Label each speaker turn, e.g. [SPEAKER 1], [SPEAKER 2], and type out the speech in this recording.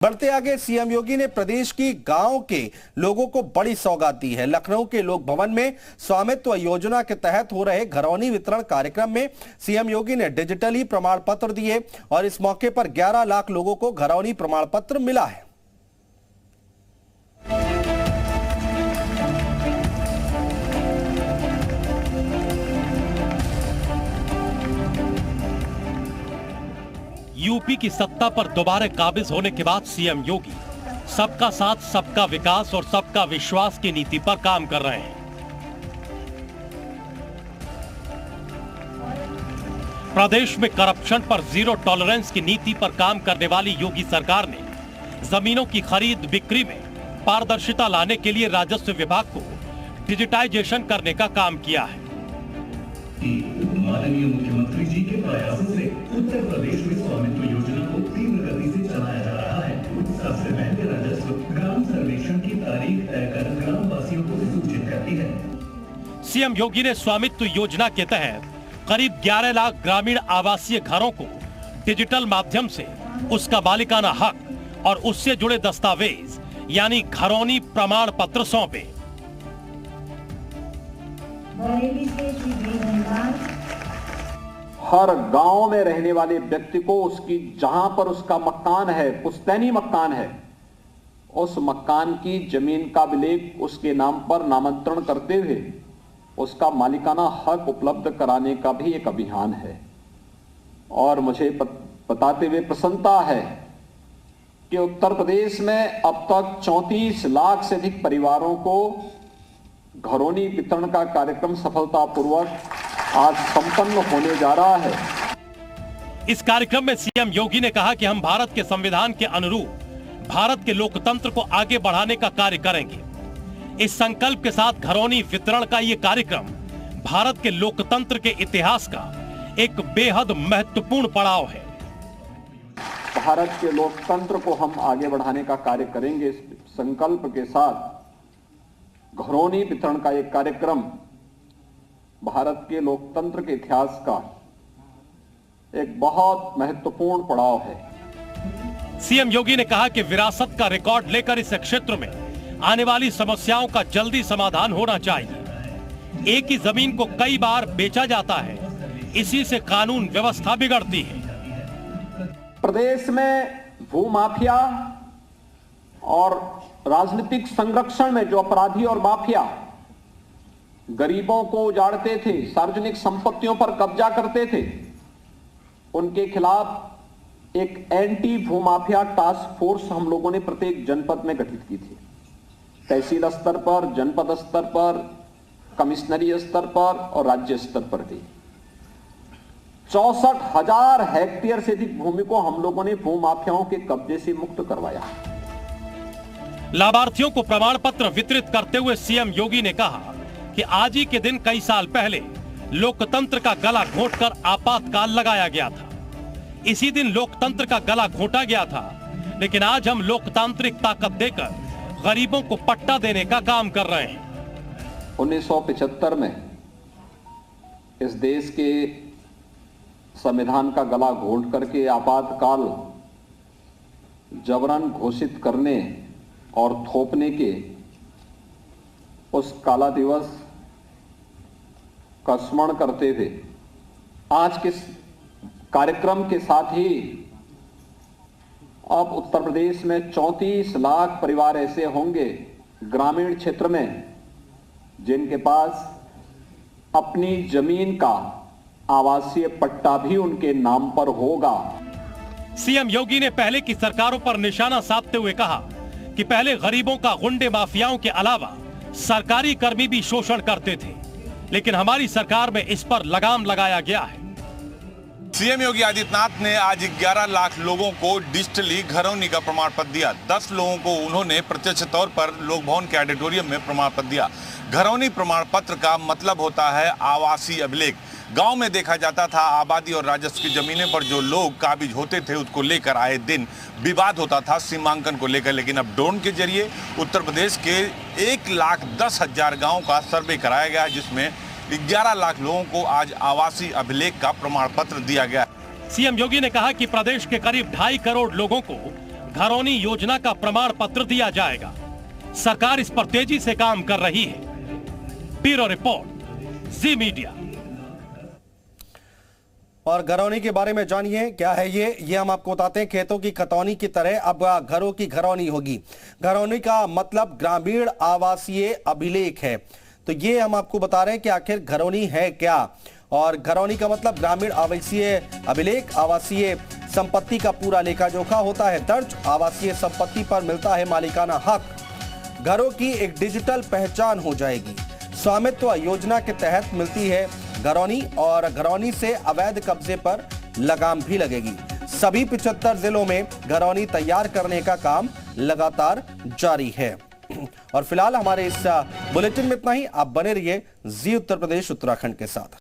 [SPEAKER 1] बढ़ते आगे सीएम योगी ने प्रदेश की गांव के लोगों को बड़ी सौगात दी है। लखनऊ के लोक भवन में स्वामित्व योजना के तहत हो रहे घरौनी वितरण कार्यक्रम में सीएम योगी ने डिजिटली प्रमाण पत्र दिए और इस मौके पर 11 लाख लोगों को घरौनी प्रमाण पत्र मिला है।
[SPEAKER 2] यूपी की सत्ता पर दोबारा काबिज होने के बाद सीएम योगी सबका साथ, सबका विकास और सबका विश्वास की नीति पर काम कर रहे हैं। प्रदेश में करप्शन पर जीरो टॉलरेंस की नीति पर काम करने वाली योगी सरकार ने जमीनों की खरीद बिक्री में पारदर्शिता लाने के लिए राजस्व विभाग को डिजिटाइजेशन करने का काम किया है।
[SPEAKER 3] माननीय मुख्यमंत्री जी के प्रयासों से उत्तर प्रदेश में स्वामित्व योजना को तीव्र गति से चलाया जा रहा है। सबसे पहले राजस्व ग्राम सर्वेक्षण की तारीख तय कर ग्राम वासियों को सूचित करती है।
[SPEAKER 2] सीएम योगी ने स्वामित्व योजना के तहत करीब 11 लाख ग्रामीण आवासीय घरों को डिजिटल माध्यम से उसका मालिकाना हक और उससे जुड़े दस्तावेज यानी घरौनी प्रमाण पत्र सौंपे।
[SPEAKER 4] हर गांव में रहने वाले व्यक्ति को उसकी जहां पर उसका मकान है, पुश्तैनी मकान है, उस मकान की जमीन का अभिलेख उसके नाम पर नामांतरण करते हुए उसका मालिकाना हक उपलब्ध कराने का भी एक अभियान है। और मुझे बताते हुए प्रसन्नता है कि उत्तर प्रदेश में अब तक 34 लाख से अधिक परिवारों को घरौनी वितरण का कार्यक्रम सफलतापूर्वक आज संपन्न होने जा रहा है।
[SPEAKER 2] इस कार्यक्रम में सीएम योगी ने कहा कि हम भारत के संविधान के अनुरूप भारत के लोकतंत्र को आगे बढ़ाने का कार्य करेंगे। इस संकल्प के साथ घरौनी वितरण का ये कार्यक्रम भारत के लोकतंत्र के इतिहास का एक बेहद महत्वपूर्ण पड़ाव है।
[SPEAKER 4] भारत के लोकतंत्र को हम आगे बढ़ाने का कार्य करेंगे। इस संकल्प के साथ घरौनी वितरण का एक कार्यक्रम भारत के लोकतंत्र के इतिहास का एक बहुत महत्वपूर्ण पड़ाव है।
[SPEAKER 2] सीएम योगी ने कहा कि विरासत का रिकॉर्ड लेकर इस क्षेत्र में आने वाली समस्याओं का जल्दी समाधान होना चाहिए। एक ही जमीन को कई बार बेचा जाता है, इसी से कानून व्यवस्था बिगड़ती है।
[SPEAKER 4] प्रदेश में भूमाफिया और राजनीतिक संरक्षण में जो अपराधी और माफिया गरीबों को उजाड़ते थे, सार्वजनिक संपत्तियों पर कब्जा करते थे, उनके खिलाफ एक एंटी भूमाफिया टास्क फोर्स हम लोगों ने प्रत्येक जनपद में गठित की थी। तहसील स्तर पर, जनपद स्तर पर, कमिश्नरी स्तर पर और राज्य स्तर पर भी 64,000 हेक्टेयर से अधिक भूमि को हम लोगों ने भूमाफियाओं के कब्जे से मुक्त करवाया।
[SPEAKER 2] लाभार्थियों को प्रमाण पत्र वितरित करते हुए सीएम योगी ने कहा कि आज ही के दिन कई साल पहले लोकतंत्र का गला घोंटकर आपातकाल लगाया गया था। इसी दिन लोकतंत्र का गला घोंटा गया था, लेकिन आज हम लोकतांत्रिक ताकत देकर गरीबों को पट्टा देने का काम कर रहे हैं।
[SPEAKER 4] 1975 में इस देश के संविधान का गला घोंट करके आपातकाल जबरन घोषित करने और थोपने के उस काला दिवस का स्मरण करते हुए आज के कार्यक्रम के साथ ही अब उत्तर प्रदेश में 34 लाख परिवार ऐसे होंगे ग्रामीण क्षेत्र में जिनके पास अपनी जमीन का आवासीय पट्टा भी उनके नाम पर होगा।
[SPEAKER 2] सीएम योगी ने पहले की सरकारों पर निशाना साधते हुए कहा कि पहले गरीबों का गुंडे माफियाओं के अलावा सरकारी कर्मी भी शोषण करते थे, लेकिन हमारी सरकार में इस पर लगाम लगाया गया है।
[SPEAKER 5] सीएम योगी आदित्यनाथ ने आज 11 लाख लोगों को डिजिटली घरौनी का प्रमाण पत्र दिया। 10 लोगों को उन्होंने प्रत्यक्ष तौर पर लोक भवन के ऑडिटोरियम में प्रमाण पत्र दिया। घरौनी प्रमाण पत्र का मतलब होता है आवासीय अभिलेख। गांव में देखा जाता था आबादी और राजस्व की जमीनें पर जो लोग काबिज होते थे उसको लेकर आए दिन विवाद होता था सीमांकन को लेकर, लेकिन अब ड्रोन के जरिए उत्तर प्रदेश के 1,10,000 गाँव का सर्वे कराया गया, जिसमें 11 लाख लोगों को आज आवासीय अभिलेख का प्रमाण पत्र दिया गया।
[SPEAKER 2] सीएम योगी ने कहा कि प्रदेश के करीब 2.5 करोड़ लोगों को घरौनी योजना का प्रमाण पत्र दिया जाएगा। सरकार इस पर तेजी से काम कर रही है। ब्यूरो रिपोर्ट, जी मीडिया।
[SPEAKER 1] और घरौनी के बारे में जानिए क्या है ये हम आपको बताते हैं। खेतों की खतौनी की तरह अब घरों की घरौनी होगी। घरौनी का मतलब ग्रामीण आवासीय अभिलेख है। तो ये हम आपको बता रहे हैं कि आखिर घरौनी है क्या। और घरौनी का मतलब ग्रामीण आवासीय अभिलेख। आवासीय संपत्ति का पूरा लेखा जोखा होता है दर्ज। आवासीय संपत्ति पर मिलता है मालिकाना हक। घरों की एक डिजिटल पहचान हो जाएगी। स्वामित्व योजना के तहत मिलती है घरौनी और घरौनी से अवैध कब्जे पर लगाम भी लगेगी। सभी 75 जिलों में घरौनी तैयार करने का काम लगातार जारी है। और फिलहाल हमारे इस बुलेटिन में इतना ही। आप बने रहिए जी उत्तर प्रदेश उत्तराखंड के साथ।